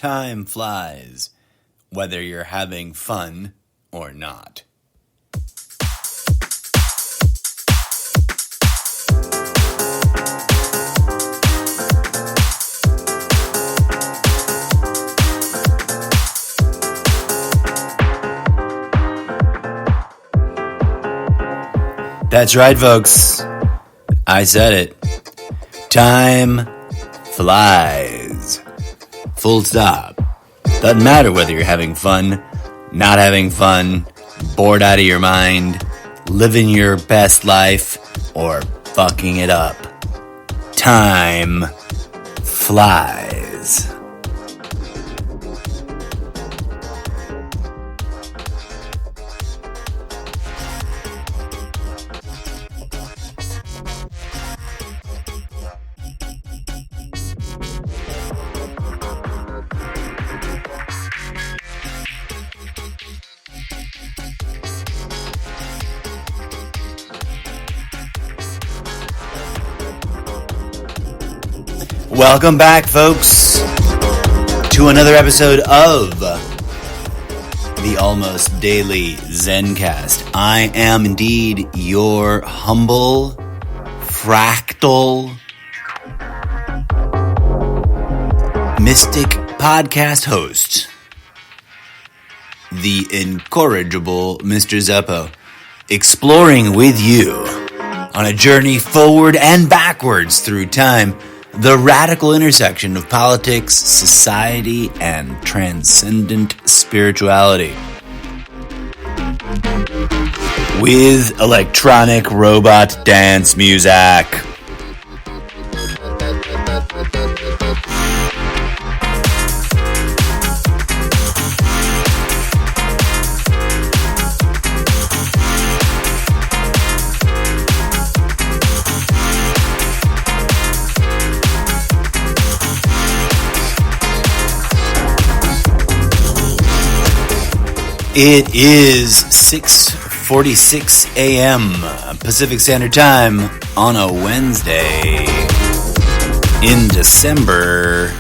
time flies, whether you're having fun or not. That's right, folks. I said it. Time flies. Full stop. Doesn't matter whether you're having fun, not having fun, bored out of your mind, living your best life, or fucking it up. Time flies. Welcome back, folks, to another episode of the Almost Daily ZenCast. I am indeed your humble, fractal, mystic podcast host, the incorrigible Mr. Zeppo, exploring with you on a journey forward and backwards through time, the radical intersection of politics, society, and transcendent spirituality. With electronic robot dance music. It is 6:46 a.m. Pacific Standard Time on a Wednesday in December.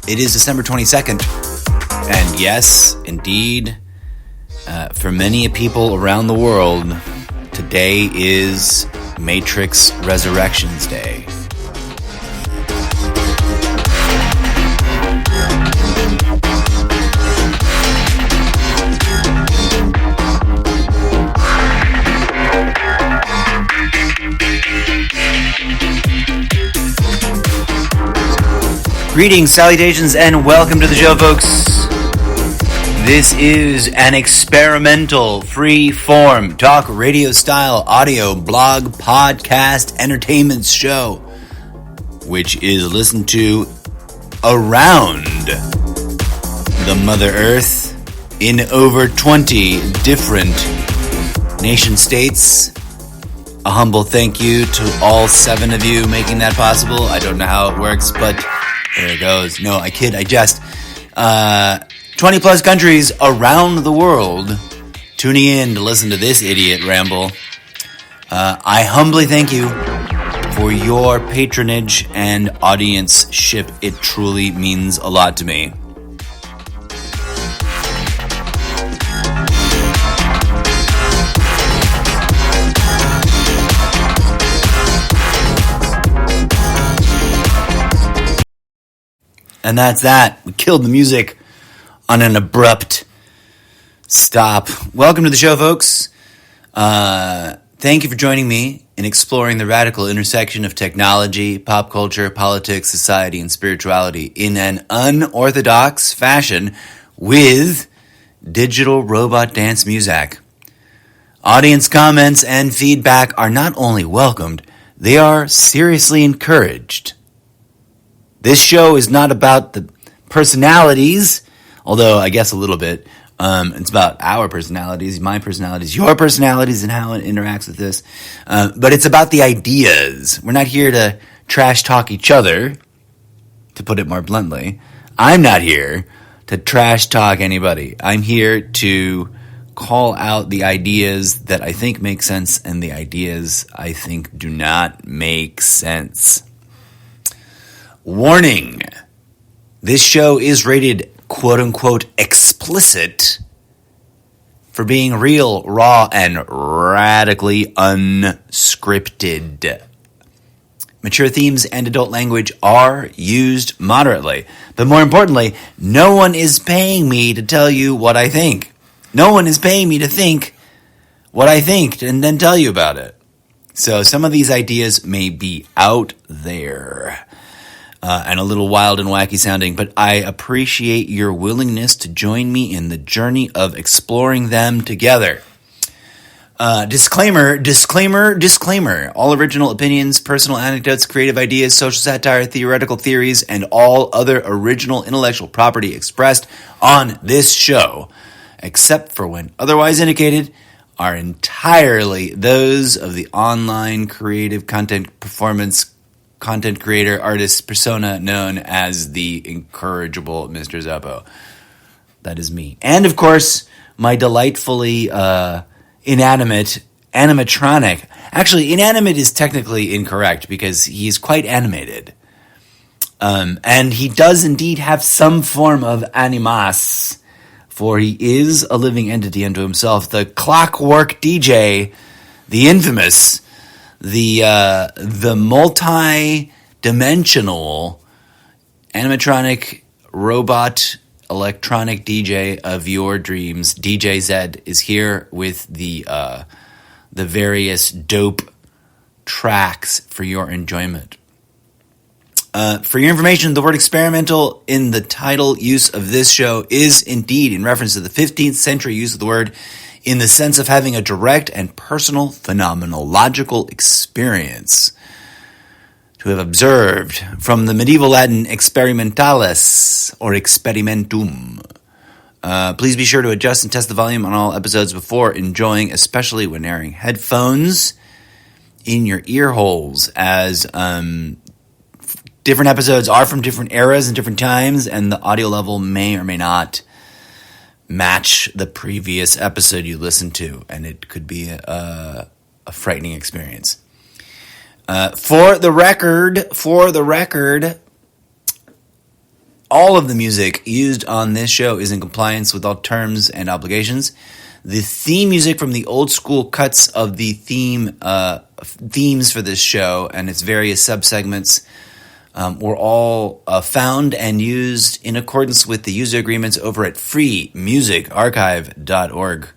It is December 22nd. And yes, indeed, for many people around the world, today is Matrix Resurrections Day. Greetings, salutations, and welcome to the show, folks. This is an experimental, free-form, talk radio-style, audio, blog, podcast, entertainment show, which is listened to around the Mother Earth in over 20 different nation-states. A humble thank you to all 7 of you making that possible. I don't know how it works, but there it goes. No, I kid, I jest. 20 plus countries around the world tuning in to listen to this idiot ramble. I humbly thank you for your patronage and audience-ship. It truly means a lot to me. And that's that. We killed the music on an abrupt stop. Welcome to the show, folks. Thank you for joining me in exploring the radical intersection of technology, pop culture, politics, society, and spirituality in an unorthodox fashion with digital robot dance music. Audience comments and feedback are not only welcomed, they are seriously encouraged. This show is not about the personalities, although I guess a little bit. It's about our personalities, my personalities, your personalities, and how it interacts with this. But it's about the ideas. We're not here to trash talk each other, to put it more bluntly. I'm not here to trash talk anybody. I'm here to call out the ideas that I think make sense and the ideas I think do not make sense. Warning, This show is rated quote-unquote explicit for being real, raw, and radically unscripted. Mature themes and adult language are used moderately. But more importantly, no one is paying me to tell you what I think. No one is paying me to think what I think and then tell you about it. So some of these ideas may be out there and a little wild and wacky sounding, but I appreciate your willingness to join me in the journey of exploring them together. Disclaimer. All original opinions, personal anecdotes, creative ideas, social satire, theoretical theories, and all other original intellectual property expressed on this show, except for when otherwise indicated, are entirely those of the online creative content performance content creator artist persona known as the incorrigible Mr. Zappo. That is me. And of course, my delightfully inanimate animatronic. Actually, inanimate is technically incorrect because he's quite animated. And he does indeed have some form of animas, for he is a living entity unto himself. The Clockwork DJ, the infamous, the multi-dimensional animatronic robot electronic DJ of your dreams, DJ Z, is here with the various dope tracks for your enjoyment. For your information, the word experimental in the title use of this show is indeed in reference to the 15th century use of the word in the sense of having a direct and personal phenomenological experience. To have observed from the medieval Latin experimentalis or experimentum. Please be sure to adjust and test the volume on all episodes before enjoying, especially when wearing headphones in your ear holes, as different episodes are from different eras and different times, and the audio level may or may not match the previous episode you listened to, and it could be a frightening experience. For the record, all of the music used on this show is in compliance with all terms and obligations. The theme music from the old school cuts of the themes for this show and its various subsegments were all found and used in accordance with the user agreements over at freemusicarchive.org.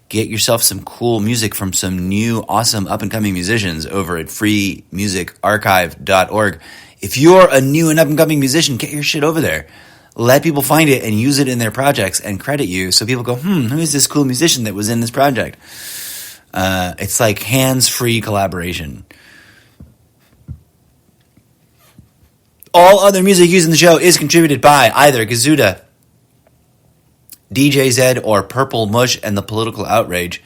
Get yourself some cool music from some new, awesome, up-and-coming musicians over at freemusicarchive.org. If you're a new and up-and-coming musician, get your shit over there. Let people find it and use it in their projects and credit you so people go, who is this cool musician that was in this project? It's like hands-free collaboration. All other music used in the show is contributed by either Gazuda, DJ Z, or Purple Mush and the Political Outrage.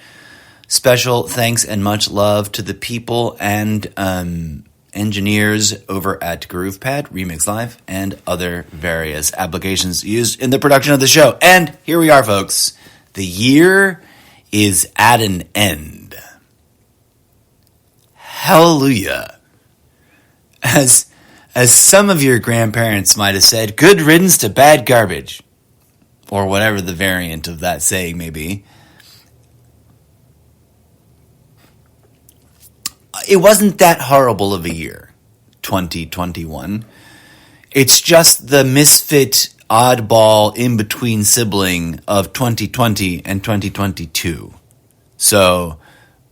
Special thanks and much love to the people and engineers over at GroovePad, Remix Live, and other various applications used in the production of the show. And here we are, folks. The year is at an end. Hallelujah. As some of your grandparents might have said, good riddance to bad garbage. Or whatever the variant of that saying may be. It wasn't that horrible of a year, 2021. It's just the misfit, oddball, in-between sibling of 2020 and 2022. So,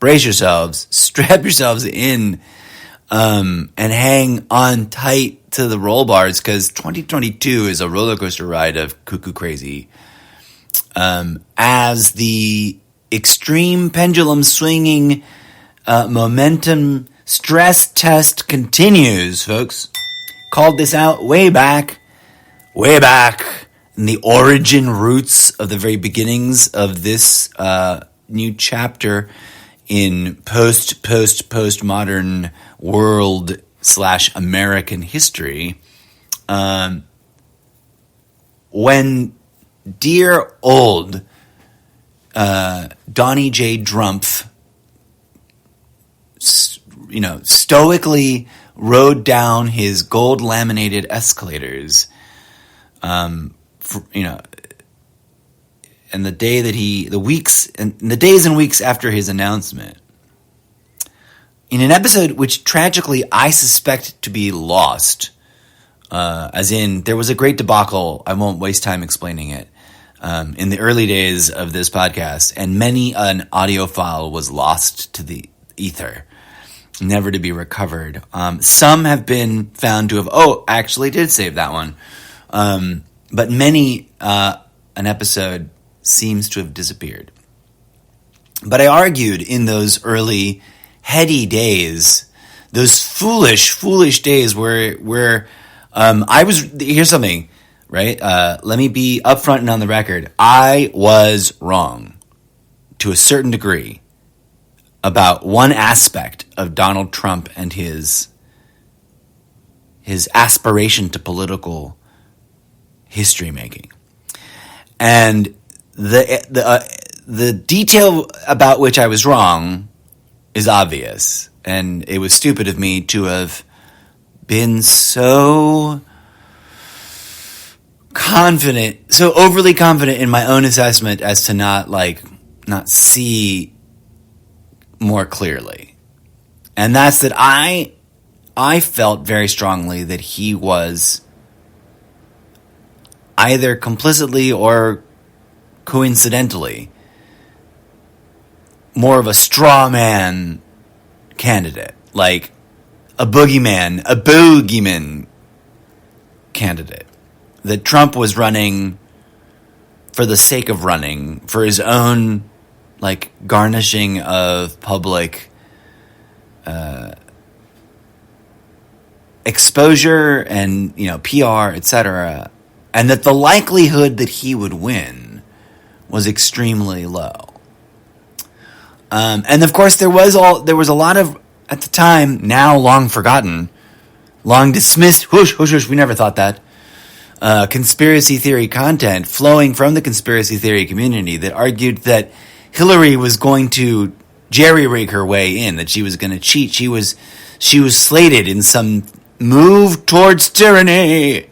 brace yourselves, strap yourselves in, and hang on tight to the roll bars, because 2022 is a roller coaster ride of cuckoo crazy. As the extreme pendulum swinging momentum stress test continues, folks. Called this out way back in the origin roots of the very beginnings of this new chapter in postmodern world / American history, when dear old Donnie J. Drumpf, stoically rode down his gold laminated escalators and the days and weeks after his announcement, in an episode which tragically I suspect to be lost, as in there was a great debacle, I won't waste time explaining it, in the early days of this podcast, and many an audio file was lost to the ether, never to be recovered. Some have been found to have, actually did save that one. But many, an episode seems to have disappeared. But I argued in those early heady days, those foolish days where here's something, right? Let me be upfront and on the record. I was wrong to a certain degree about one aspect of Donald Trump and his aspiration to political history making. And the detail about which I was wrong is obvious, and it was stupid of me to have been so overly confident in my own assessment as to not see more clearly. And that's that I felt very strongly that he was either complicitly or coincidentally more of a straw man candidate, like a boogeyman candidate. That Trump was running for the sake of running, for his own garnishing of public exposure and PR, etc., and that the likelihood that he would win was extremely low. And of course, there was a lot of, at the time, now long forgotten, long dismissed, we never thought that, conspiracy theory content flowing from the conspiracy theory community that argued that Hillary was going to jerry-rig her way in, that she was going to cheat. She was slated in some move towards tyranny.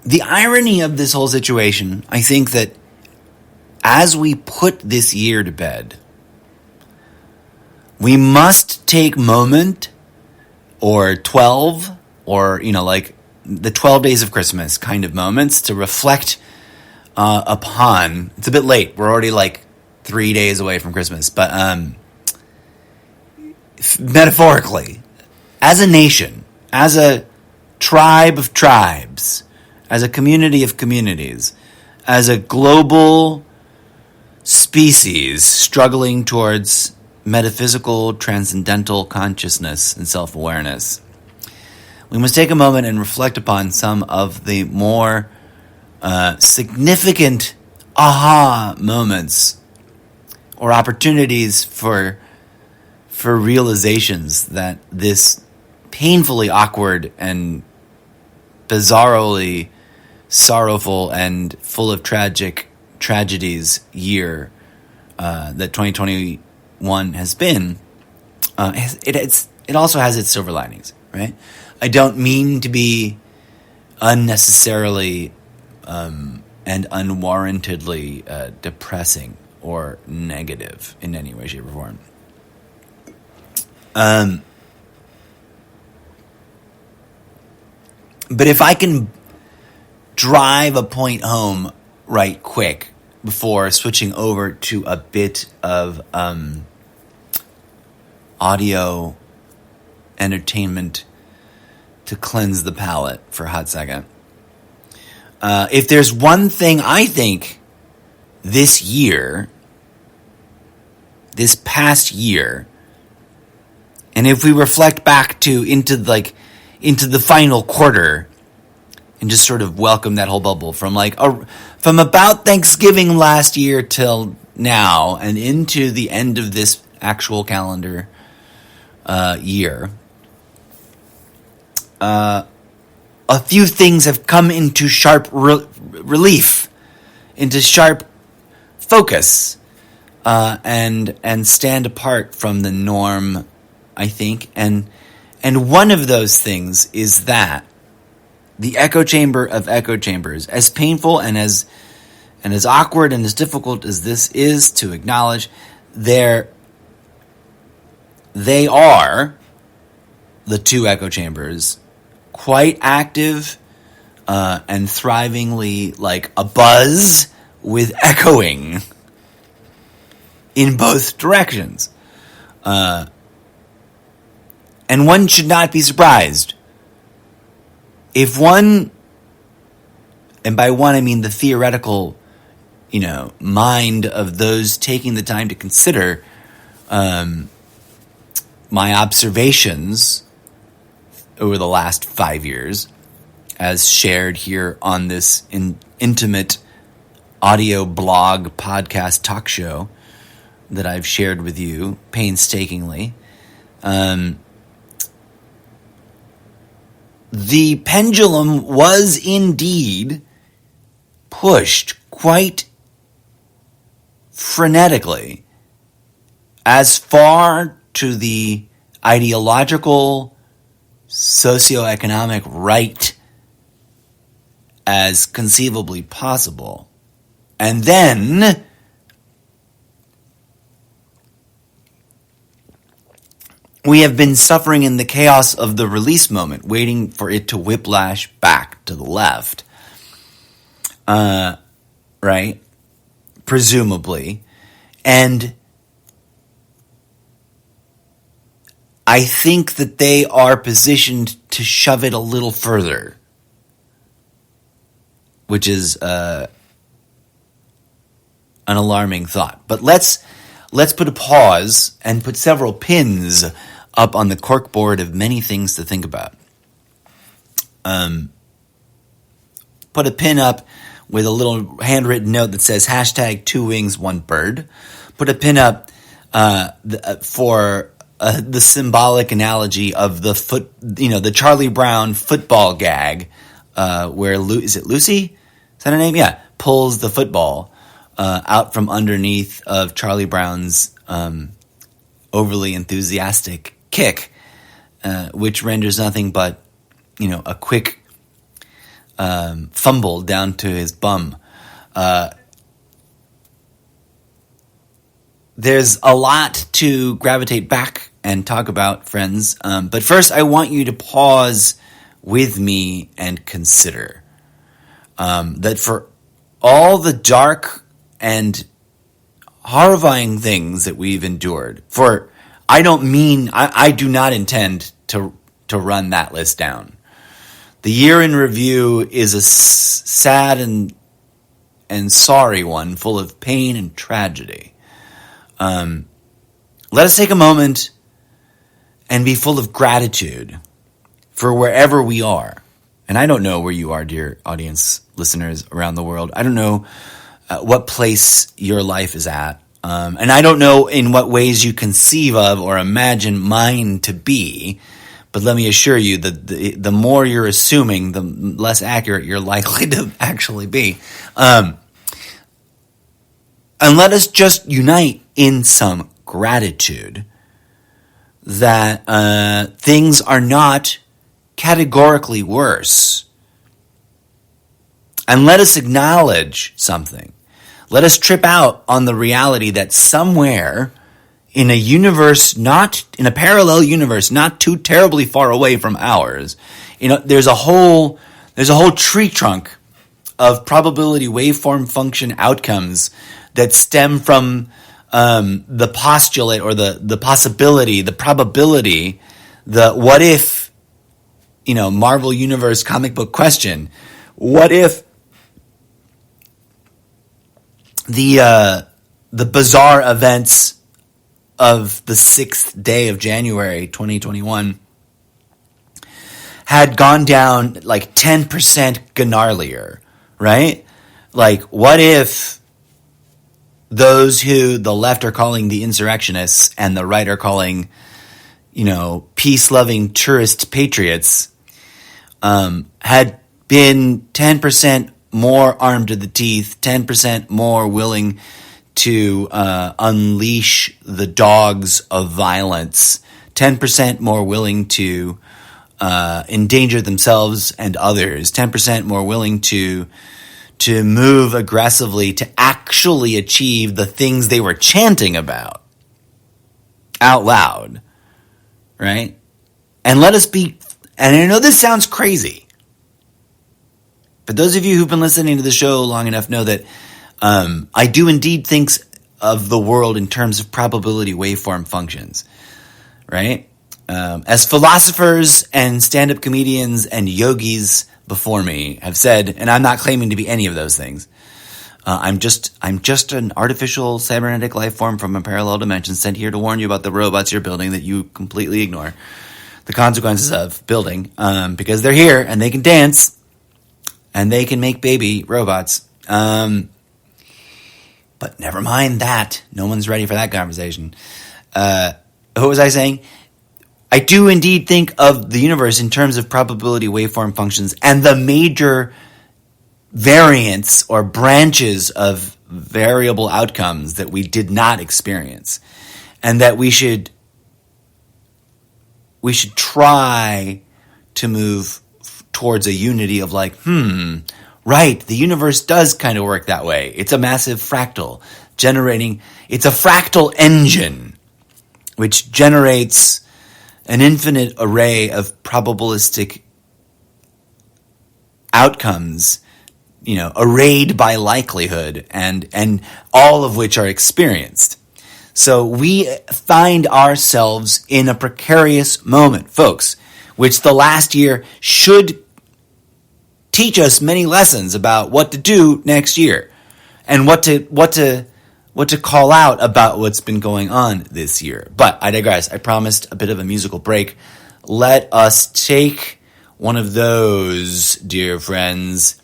The irony of this whole situation, I think that as we put this year to bed, we must take moment or 12 or, the 12 days of Christmas kind of moments to reflect upon. It's a bit late. We're already 3 days away from Christmas. But metaphorically, as a nation, as a tribe of tribes, as a community of communities, as a global species struggling towards metaphysical, transcendental consciousness and self-awareness, we must take a moment and reflect upon some of the more significant aha moments or opportunities for realizations that this painfully awkward and bizarrely sorrowful and full of tragedies year that 2021 has been. It also has its silver linings, right? I don't mean to be unnecessarily and unwarrantedly depressing or negative in any way, shape, or form. But if I can drive a point home right quick before switching over to a bit of audio entertainment to cleanse the palate for a hot second. If there's one thing I think this past year, and if we reflect back into the final quarter and just sort of welcome that whole bubble from about Thanksgiving last year till now and into the end of this actual calendar year, a few things have come into sharp relief, into sharp focus, and stand apart from the norm, I think, and And one of those things is that the echo chamber of echo chambers, as painful and as awkward and as difficult as this is to acknowledge, they are, the two echo chambers, quite active and thrivingly like abuzz with echoing in both directions. And one should not be surprised if one, and by one I mean the theoretical, mind of those taking the time to consider my observations over the last 5 years, as shared here on this intimate audio blog podcast talk show that I've shared with you painstakingly. The pendulum was indeed pushed quite frenetically as far to the ideological, socioeconomic right as conceivably possible. And then we have been suffering in the chaos of the release moment, waiting for it to whiplash back to the left. Right? Presumably. And I think that they are positioned to shove it a little further, which is an alarming thought. But let's put a pause and put several pins up on the corkboard of many things to think about. Put a pin up with a little handwritten note that says hashtag 2 wings, 1 bird. Put a pin up for the symbolic analogy of the Charlie Brown football gag, where is it Lucy? Is that her name? Yeah, pulls the football out from underneath of Charlie Brown's overly enthusiastic kick, which renders nothing but a quick fumble down to his bum. There's a lot to gravitate back and talk about, friends. But first, I want you to pause with me and consider that for all the dark and horrifying things that we've endured, I do not intend to run that list down. The year in review is a sad and sorry one, full of pain and tragedy. Let us take a moment and be full of gratitude for wherever we are. And I don't know where you are, dear audience, listeners around the world. I don't know what place your life is at. And I don't know in what ways you conceive of or imagine mine to be. But let me assure you that the more you're assuming, the less accurate you're likely to actually be. And let us just unite in some gratitude that things are not categorically worse. And let us acknowledge something. Let us trip out on the reality that somewhere in a universe, in a parallel universe, not too terribly far away from ours, there's a whole tree trunk of probability waveform function outcomes that stem from the postulate or the possibility, the probability, the what if, Marvel Universe comic book question. What if the bizarre events of the 6th day of January 2021 had gone down like 10% gnarlier, right? Like, what if those who the left are calling the insurrectionists and the right are calling, peace-loving tourist patriots, had been 10% more armed to the teeth, 10% more willing to unleash the dogs of violence 10% more willing to endanger themselves and others, 10% more willing to move aggressively to actually achieve the things they were chanting about out loud, right? And let us be, and I know this sounds crazy, but those of you who've been listening to the show long enough know that I do indeed think of the world in terms of probability waveform functions, right? As philosophers and stand-up comedians and yogis before me have said, and I'm not claiming to be any of those things. I'm just an artificial cybernetic life form from a parallel dimension sent here to warn you about the robots you're building that you completely ignore the consequences of building, because they're here and they can dance and they can make baby robots. But never mind that. No one's ready for that conversation. What was I saying? I do indeed think of the universe in terms of probability waveform functions and the major variants or branches of variable outcomes that we did not experience, and that we should try to move towards a unity of like, right, the universe does kind of work that way. It's a massive fractal generating, it's a fractal engine which generates an infinite array of probabilistic outcomes, arrayed by likelihood, and all of which are experienced. So we find ourselves in a precarious moment, folks, which the last year should teach us many lessons about what to do next year and what to call out about what's been going on this year. But I digress. I promised a bit of a musical break. Let us take one of those, dear friends,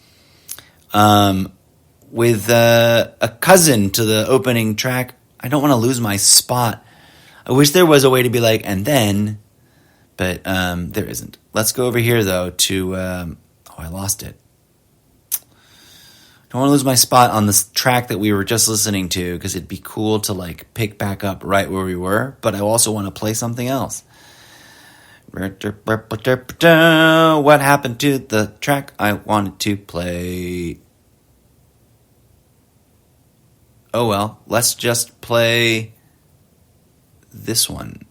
with a cousin to the opening track. I don't want to lose my spot. I wish there was a way to be like, and then, but there isn't. Let's go over here, though, to, I lost it. I don't want to lose my spot on this track that we were just listening to, because it'd be cool to like pick back up right where we were, but I also want to play something else. What happened to the track I wanted to play? Oh well, let's just play this one.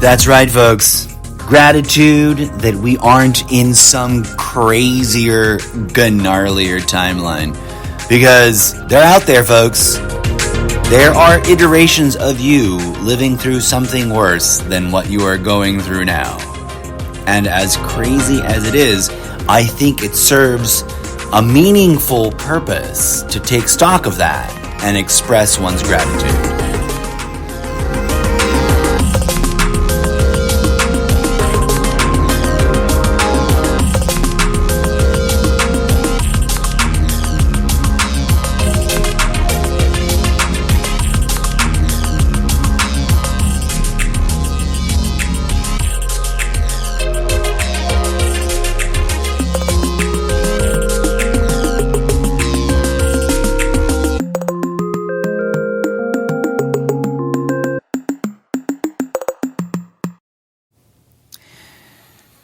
That's right, folks. Gratitude that we aren't in some crazier, gnarlier timeline. Because they're out there, folks. There are iterations of you living through something worse than what you are going through now. And as crazy as it is, I think it serves a meaningful purpose to take stock of that and express one's gratitude.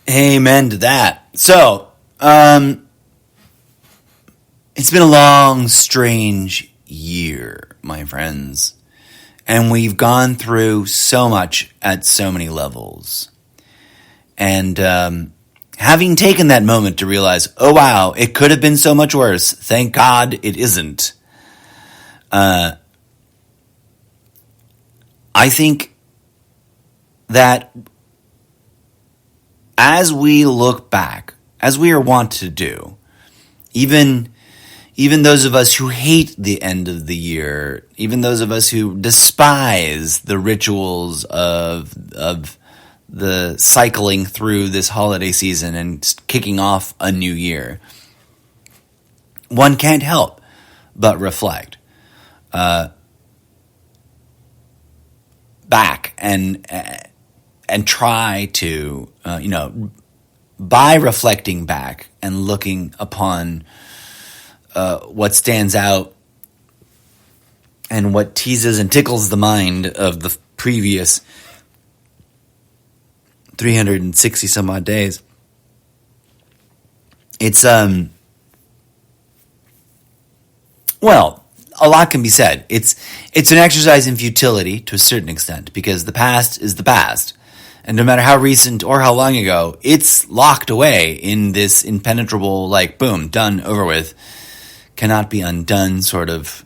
Amen to that. So, it's been a long, strange year, my friends. And we've gone through so much at so many levels. And having taken that moment to realize, oh wow, it could have been so much worse. Thank God it isn't. I think that as we look back, as we are wont to do, even those of us who hate the end of the year, even those of us who despise the rituals of the cycling through this holiday season and kicking off a new year, one can't help but reflect back and try to, by reflecting back and looking upon what stands out and what teases and tickles the mind of the previous 360 some odd days. It's, a lot can be said. It's an exercise in futility to a certain extent, because the past is the past. And no matter how recent or how long ago, it's locked away in this impenetrable, boom, done, over with, cannot be undone sort of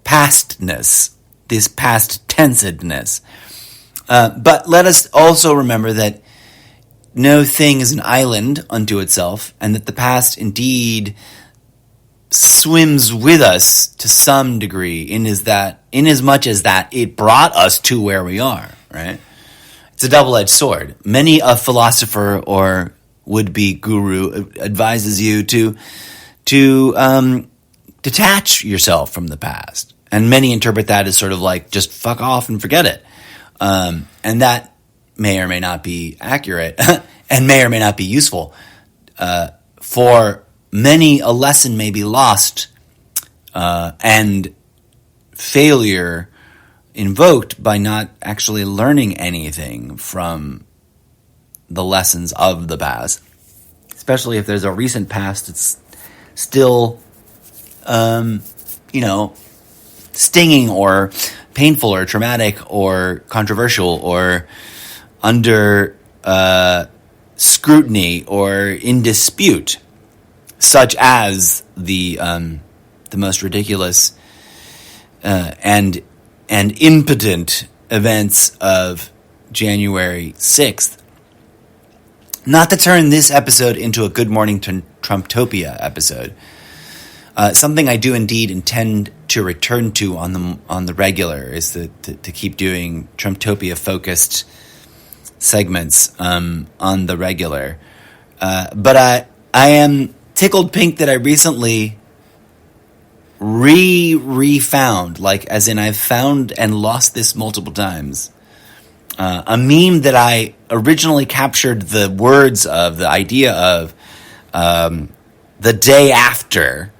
pastness, this past tensedness. But let us also remember that no thing is an island unto itself, and that the past indeed swims with us to some degree, in as much as that it brought us to where we are, right? It's a double-edged sword. Many a philosopher or would-be guru advises you to detach yourself from the past. And many interpret that as sort of just fuck off and forget it. And that may or may not be accurate and may or may not be useful. For many, a lesson may be lost and failure invoked by not actually learning anything from the lessons of the past, especially if there's a recent past that's still, stinging or painful or traumatic or controversial or under scrutiny or in dispute, such as the most ridiculous and impotent events of January 6th. Not to turn this episode into a Good Morning Trumptopia episode. Something I do indeed intend to return to on the regular is to keep doing Trumptopia-focused segments on the regular. But I am tickled pink that I recently refound, as in I've found and lost this multiple times, a meme that I originally captured the words of, the idea of, the day after,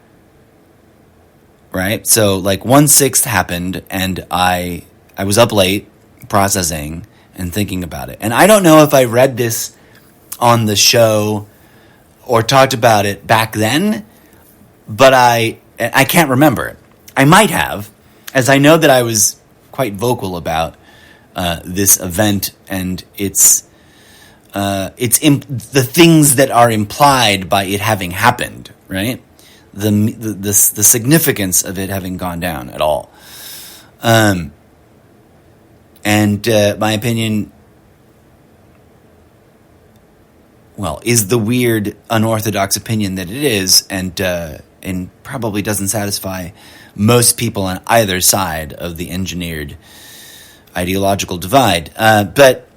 right? So 1/6 happened and I was up late processing and thinking about it. And I don't know if I read this on the show or talked about it back then, but I can't remember. I might have, as I know that I was quite vocal about this event and the things that are implied by it having happened, right? The significance of it having gone down at all. And my opinion is the weird, unorthodox opinion that it is, and probably doesn't satisfy most people on either side of the engineered ideological divide. But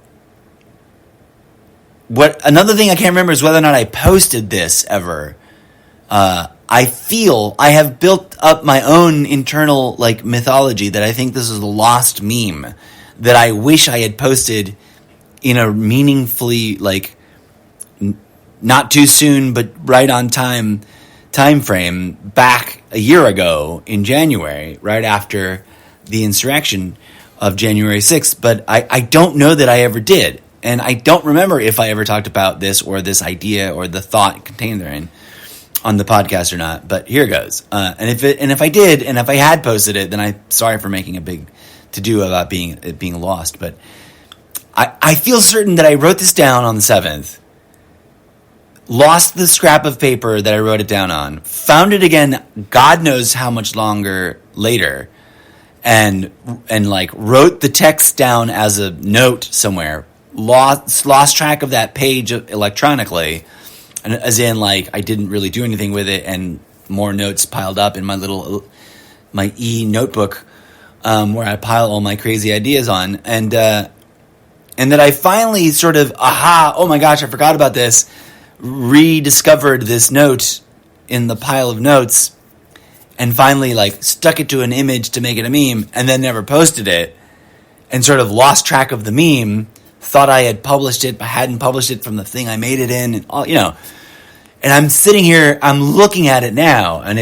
another thing I can't remember is whether or not I posted this ever. I feel I have built up my own internal mythology that I think this is a lost meme that I wish I had posted in a meaningfully not too soon but right on time frame back a year ago in January, right after the insurrection of January 6th. But I don't know that I ever did, and I don't remember if I ever talked about this or this idea or the thought contained therein on the podcast or not. But here goes. And if I did, and if I had posted it, then I'm sorry for making a big to-do about it being lost. But I feel certain that I wrote this down on the 7th, lost the scrap of paper that I wrote it down on, found it again God knows how much longer later, and wrote the text down as a note somewhere, lost track of that page electronically, and as in I didn't really do anything with it, and more notes piled up in my e-notebook where I pile all my crazy ideas on, and that I finally sort of, oh my gosh, I forgot about this, rediscovered this note in the pile of notes, and finally stuck it to an image to make it a meme, and then never posted it, and sort of lost track of the meme, thought I had published it, but hadn't published it from the thing I made it in, and all, and I'm sitting here, I'm looking at it now, and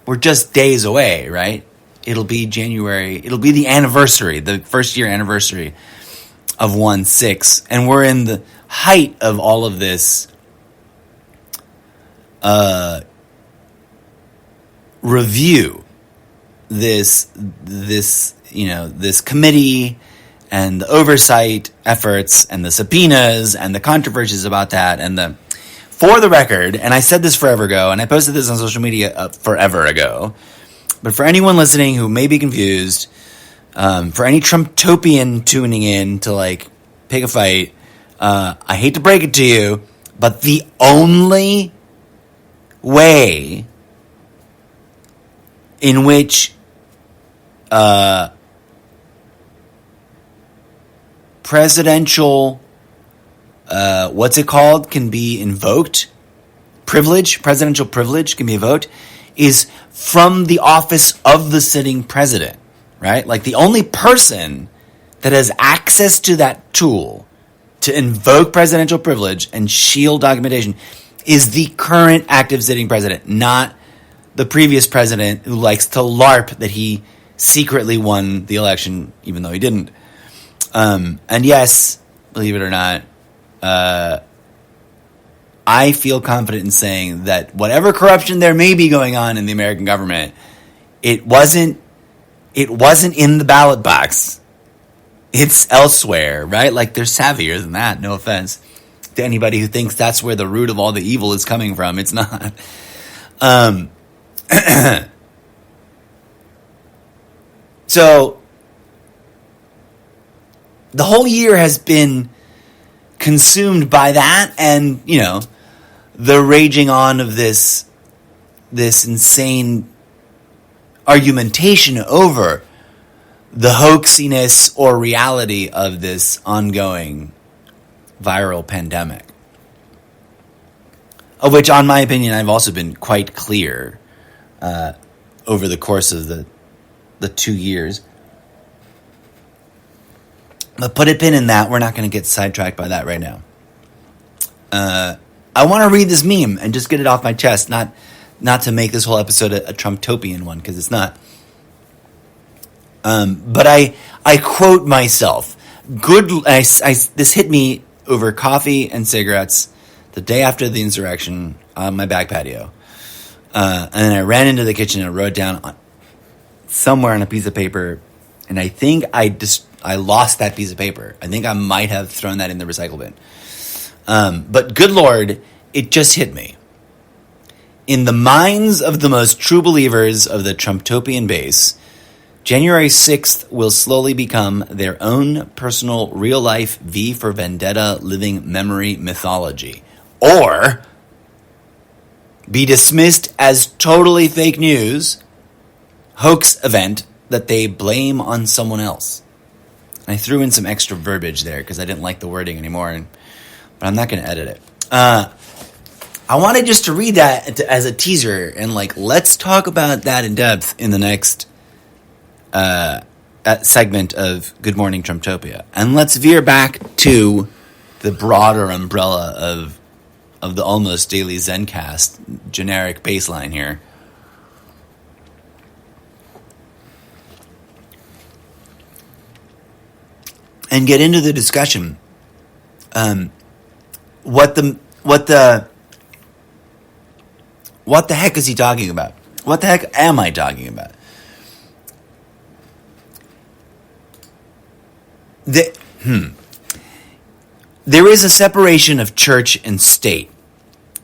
we're just days away, right? It'll be January, it'll be the anniversary, the first year anniversary of 1/6, and we're in the height of all of this review, this committee and the oversight efforts and the subpoenas and the controversies about that, and for the record, and I said this forever ago, and I posted this on social media forever ago, but for anyone listening who may be confused, for any Trumptopian tuning in to pick a fight, I hate to break it to you, but the only way in which presidential can be invoked, presidential privilege can be invoked, is from the office of the sitting president, right? The only person that has access to that tool to invoke presidential privilege and shield documentation is the current active sitting president, not the previous president who likes to LARP that he secretly won the election, even though he didn't. And yes, believe it or not, I feel confident in saying that whatever corruption there may be going on in the American government, it wasn't in the ballot box. It's elsewhere, right? They're savvier than that, no offense to anybody who thinks that's where the root of all the evil is coming from. It's not. So the whole year has been consumed by that, and the raging on of this insane argumentation over the hoaxiness or reality of this ongoing viral pandemic, of which, on my opinion, I've also been quite clear over the course of the 2 years. But put a pin in that. We're not going to get sidetracked by that right now. I want to read this meme and just get it off my chest, not to make this whole episode a Trumptopian one, because it's not. But I quote myself. This hit me over coffee and cigarettes the day after the insurrection on my back patio. And then I ran into the kitchen and wrote down somewhere on a piece of paper, and I think I lost that piece of paper. I think I might have thrown that in the recycle bin. But good Lord, it just hit me. In the minds of the most true believers of the Trumptopian base, January 6th will slowly become their own personal real-life V for Vendetta living memory mythology. or be dismissed as totally fake news, hoax event that they blame on someone else. I threw in some extra verbiage there because I didn't like the wording anymore, but I'm not going to edit it. I wanted just to read that as a teaser, and let's talk about that in depth in the next segment of Good Morning Trumptopia. And let's veer back to the broader umbrella of the almost daily ZenCast generic baseline here. And get into the discussion. What the heck is he talking about? What the heck am I talking about? There is a separation of church and state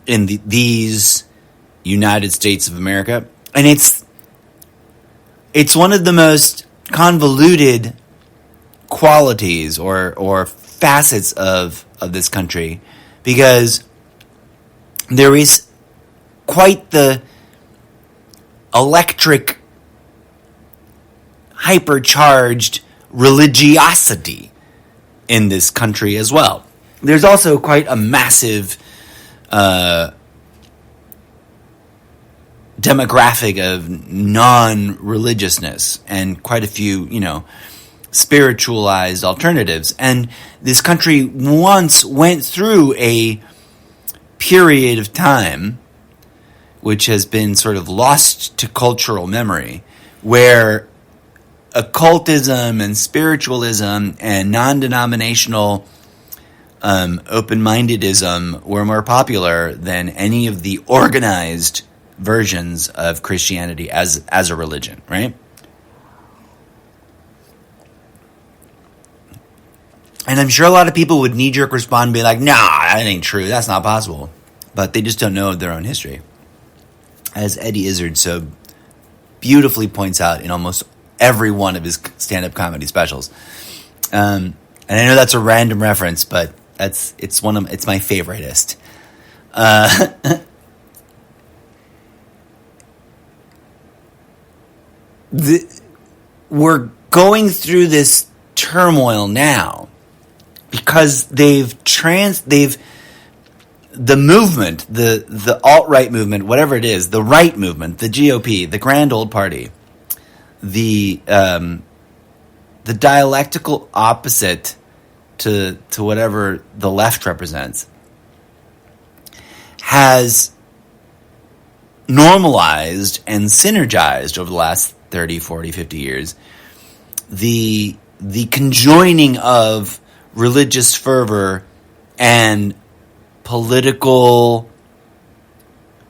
in these United States of America, and it's one of the most convoluted qualities or facets of this country, because there is quite the electric, hypercharged religiosity in this country as well. There's also quite a massive demographic of non-religiousness and quite a few, spiritualized alternatives. And this country once went through a period of time which has been sort of lost to cultural memory, where occultism and spiritualism and non-denominational open-mindedism were more popular than any of the organized versions of Christianity as a religion, right? And I'm sure a lot of people would knee-jerk respond and be like, nah, that ain't true, that's not possible. But they just don't know their own history. As Eddie Izzard so beautifully points out in almost every one of his stand-up comedy specials. And I know that's a random reference, but it's my favoriteest. We're going through this turmoil now because the movement, the alt-right movement, whatever it is, the right movement, the GOP, the grand old party, the dialectical opposite to whatever the left represents, has normalized and synergized over the last 30, 40, 50 years the conjoining of religious fervor and political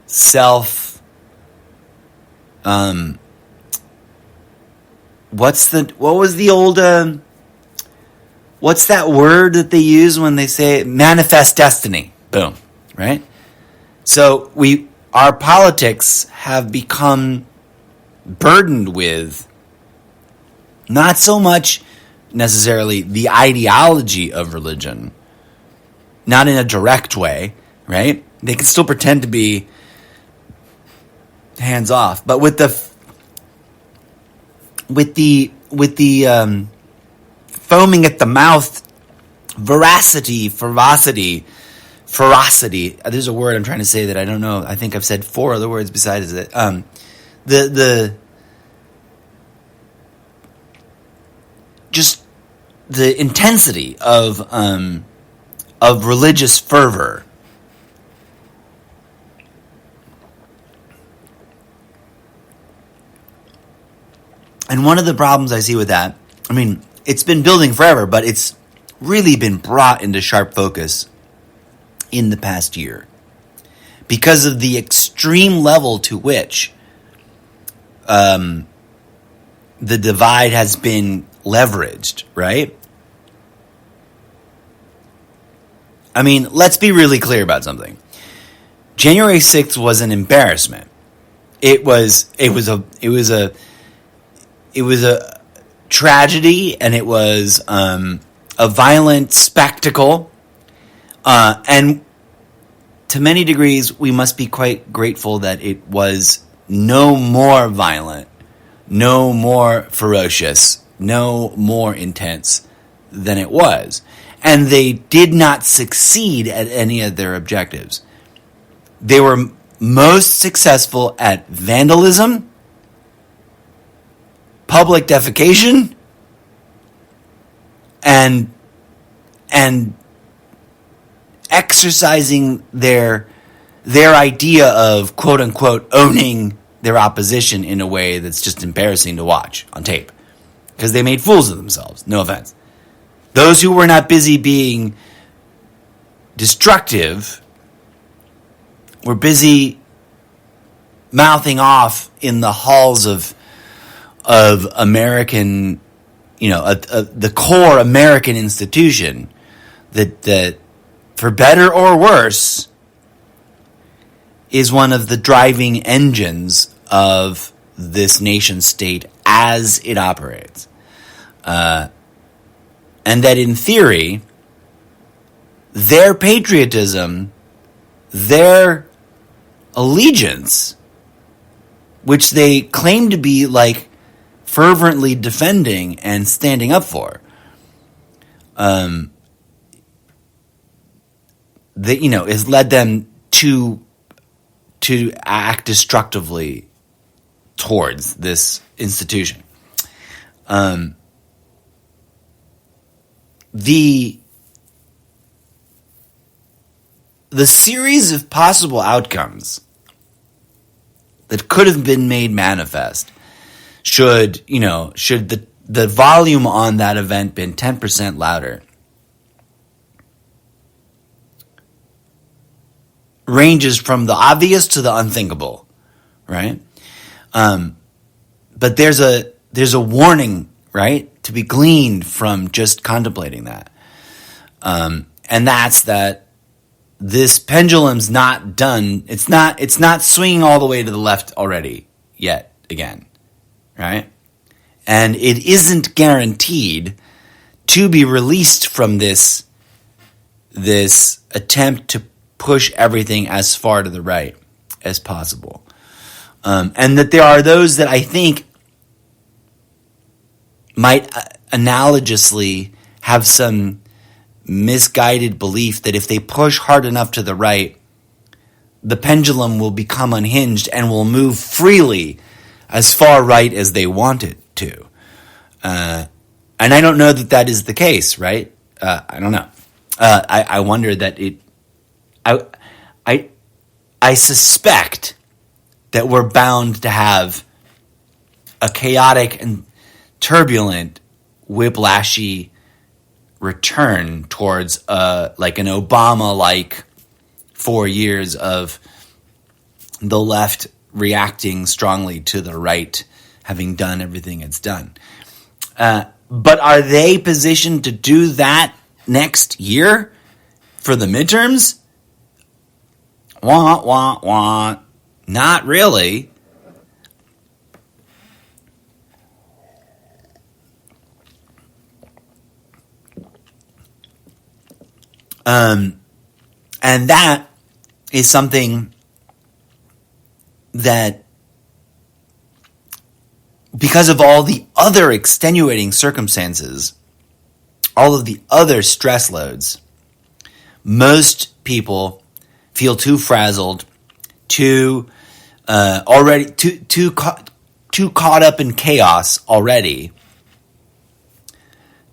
self what's that word that they use when they say manifest destiny? Boom, right? So our politics have become burdened with not so much necessarily the ideology of religion, not in a direct way, right? They can still pretend to be hands off, but with the foaming at the mouth, ferocity. There's a word I'm trying to say that I don't know. I think I've said 4 other words besides it. Just the intensity of religious fervor. And one of the problems I see with that, I mean, it's been building forever, but it's really been brought into sharp focus in the past year because of the extreme level to which the divide has been leveraged, right? I mean, let's be really clear about something. January 6th was an embarrassment. It was a tragedy, and it was a violent spectacle. And to many degrees, we must be quite grateful that it was no more violent, no more ferocious, no more intense than it was. And they did not succeed at any of their objectives. They were most successful at vandalism, public defecation, and exercising their idea of quote unquote owning their opposition in a way that's just embarrassing to watch on tape, because they made fools of themselves. No offense. Those who were not busy being destructive were busy mouthing off in the halls of American, the core American institution that for better or worse is one of the driving engines of this nation state as it operates. And that in theory, their patriotism, their allegiance, which they claim to be like fervently defending and standing up for, has led them to act destructively towards this institution. The series of possible outcomes that could have been made manifest should the volume on that event been 10% louder, ranges from the obvious to the unthinkable, right? But there's a warning, right, to be gleaned from just contemplating that. And that's that this pendulum's not done. It's not swinging all the way to the left already yet again, right? And it isn't guaranteed to be released from this attempt to push everything as far to the right as possible. And that there are those that I think might analogously have some misguided belief that if they push hard enough to the right, the pendulum will become unhinged and will move freely as far right as they want it to. And I don't know that that is the case, right? I don't know. I wonder that I suspect that we're bound to have a chaotic and turbulent, whiplashy return towards like an Obama-like 4 years of the left reacting strongly to the right having done everything it's done. But are they positioned to do that next year for the midterms? Wah, wah, wah. Not really. And that is something that, because of all the other extenuating circumstances, all of the other stress loads, most people feel too frazzled, too caught up in chaos already,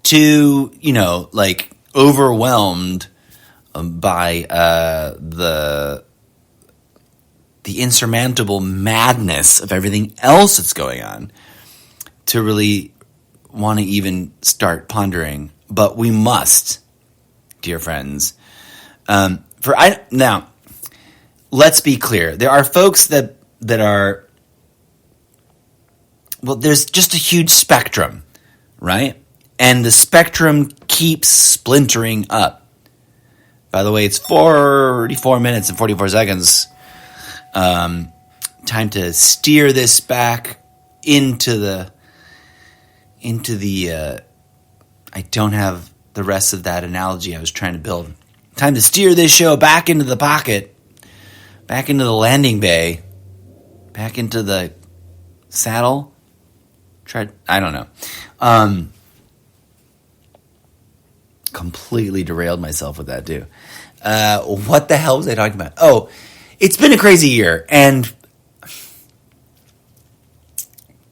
too overwhelmed by the insurmountable madness of everything else that's going on to really want to even start pondering. But we must, dear friends. Now, let's be clear. There are folks that are, well, there's just a huge spectrum, right? And the spectrum keeps splintering up. By the way, it's 44 minutes and 44 seconds. Time to steer this back into the I don't have the rest of that analogy I was trying to build. Time to steer this show back into the pocket back into the landing bay, back into the saddle. I don't know. Completely derailed myself with that too. What the hell was I talking about? Oh, it's been a crazy year, and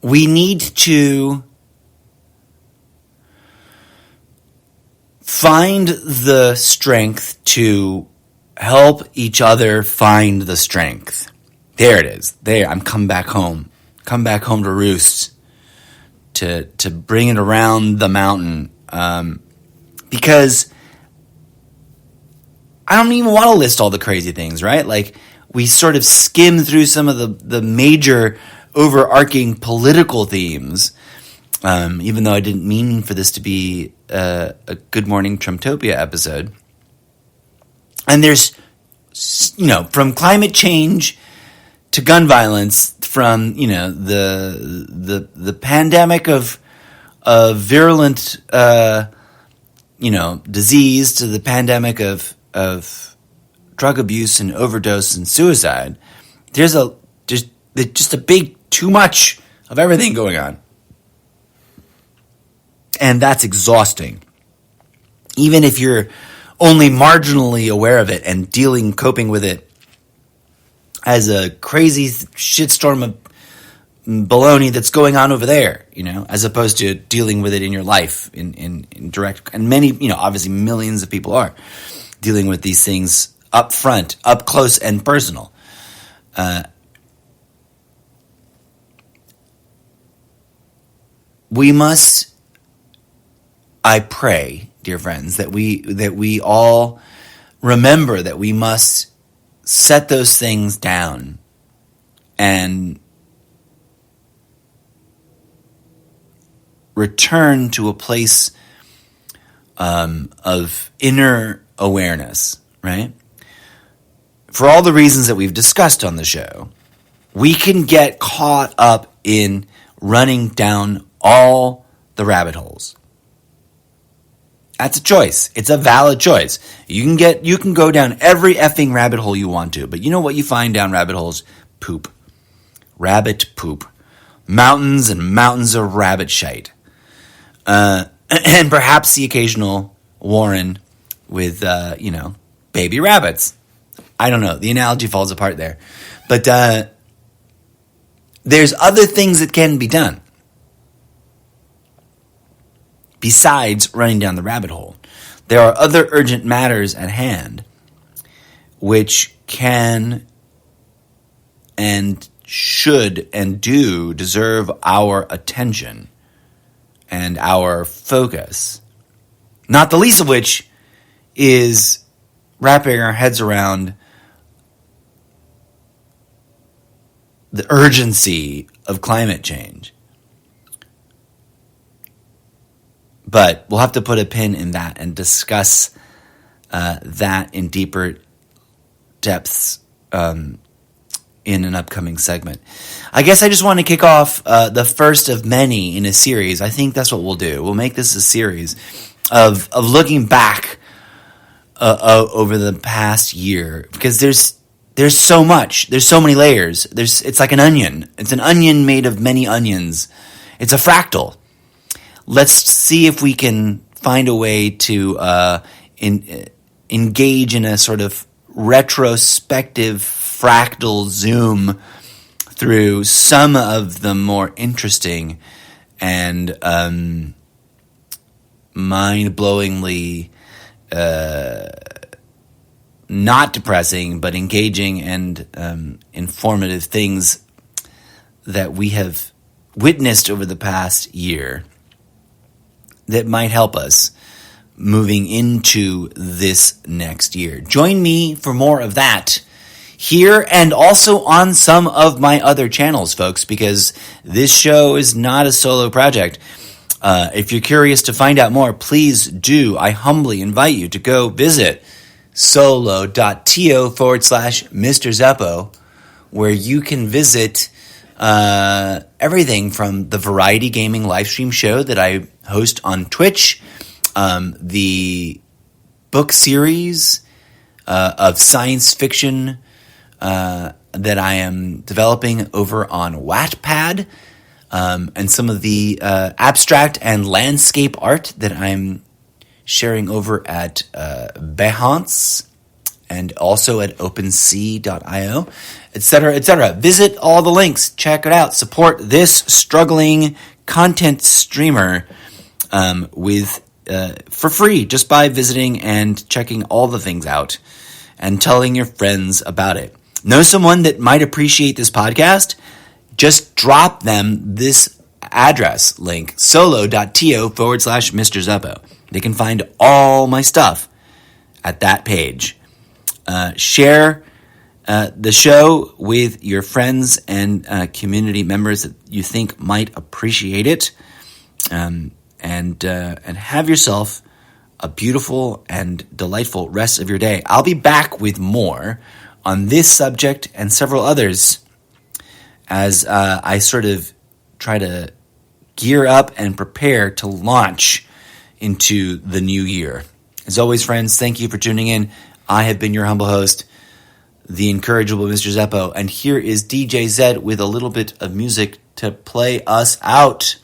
we need to find the strength to help each other find the strength. There it is. There, I'm come back home. Come back home to roost. To bring it around the mountain. Because I don't even want to list all the crazy things, right? Like, we sort of skim through some of the major overarching political themes, even though I didn't mean for this to be a Good Morning Trumptopia episode. And there's, from climate change to gun violence, from, the pandemic of virulent, disease to the pandemic of drug abuse and overdose and suicide. There's just a big too much of everything going on. And that's exhausting. Even if you're only marginally aware of it and coping with it as a crazy shitstorm of baloney that's going on over there, as opposed to dealing with it in your life in direct, and many, obviously millions of people are dealing with these things up front, up close and personal. We must, I pray, dear friends, that we all remember that we must set those things down and return to a place of inner awareness, right? For all the reasons that we've discussed on the show, we can get caught up in running down all the rabbit holes. That's a choice. It's a valid choice. You can go down every effing rabbit hole you want to, but you know what you find down rabbit holes? Poop. Rabbit poop. Mountains and mountains of rabbit shite. And perhaps the occasional warren with, baby rabbits. I don't know. The analogy falls apart there. But there's other things that can be done besides running down the rabbit hole. There are other urgent matters at hand which can and should and do deserve our attention and our focus. Not the least of which is wrapping our heads around the urgency of climate change. But we'll have to put a pin in that and discuss that in deeper depths in an upcoming segment. I guess I just want to kick off the first of many in a series. I think that's what we'll do. We'll make this a series of looking back over the past year, because there's so much. There's so many layers. It's like an onion. It's an onion made of many onions. It's a fractal. Let's see if we can find a way to engage in a sort of retrospective fractal zoom through some of the more interesting and mind-blowingly not depressing but engaging and informative things that we have witnessed over the past year that might help us moving into this next year. Join me for more of that here and also on some of my other channels, folks, because this show is not a solo project. If you're curious to find out more, please do. I humbly invite you to go visit solo.to/Mr. Zeppo, where you can visit everything from the Variety Gaming livestream show that I host on Twitch, the book series of science fiction that I am developing over on Wattpad, and some of the abstract and landscape art that I'm sharing over at Behance and also at OpenSea.io, etc., etc. Visit all the links. Check it out. Support this struggling content streamer for free, just by visiting and checking all the things out and telling your friends about it. Know someone that might appreciate this podcast? Just drop them this address link, solo.to/Mr. Zeppo. They can find all my stuff at that page. Share the show with your friends and community members that you think might appreciate it, and have yourself a beautiful and delightful rest of your day. I'll be back with more on this subject and several others as I sort of try to gear up and prepare to launch into the new year. As always, friends, thank you for tuning in. I have been your humble host, the incorrigible Mr. Zeppo, and here is DJ Zed with a little bit of music to play us out.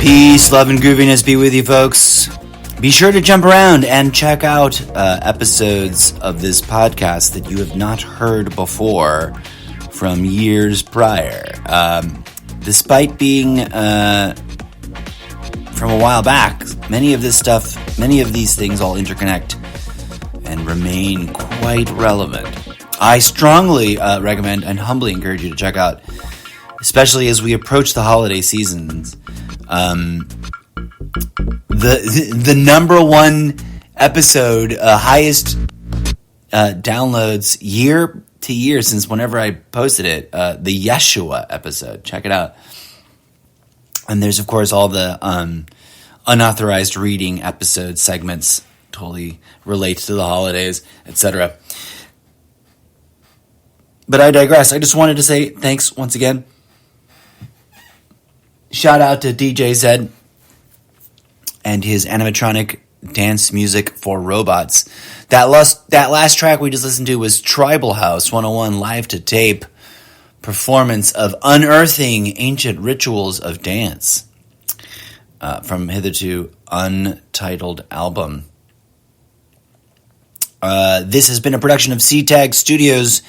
Peace, love, and grooviness be with you, folks. Be sure to jump around and check out episodes of this podcast that you have not heard before from years prior. Despite being from a while back, many of these things all interconnect and remain quite relevant. I strongly recommend and humbly encourage you to check out, especially as we approach the holiday seasons, the number one episode, highest downloads year to year since whenever I posted it, the Yeshua episode. Check it out. And there's, of course, all the unauthorized reading episode segments, totally relate to the holidays, etc. But I digress. I just wanted to say thanks once again. Shout out to DJ Zed and his animatronic dance music for robots. That last track we just listened to was Tribal House 101 live to tape performance of Unearthing Ancient Rituals of Dance from hitherto untitled album. This has been a production of CTAG Studios,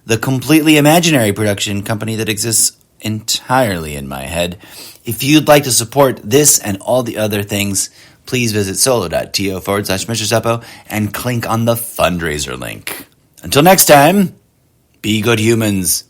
the completely imaginary production company that exists entirely in my head. If you'd like to support this and all the other things, please visit solo.to/Mr. Seppo and click on the fundraiser link. Until next time, be good humans.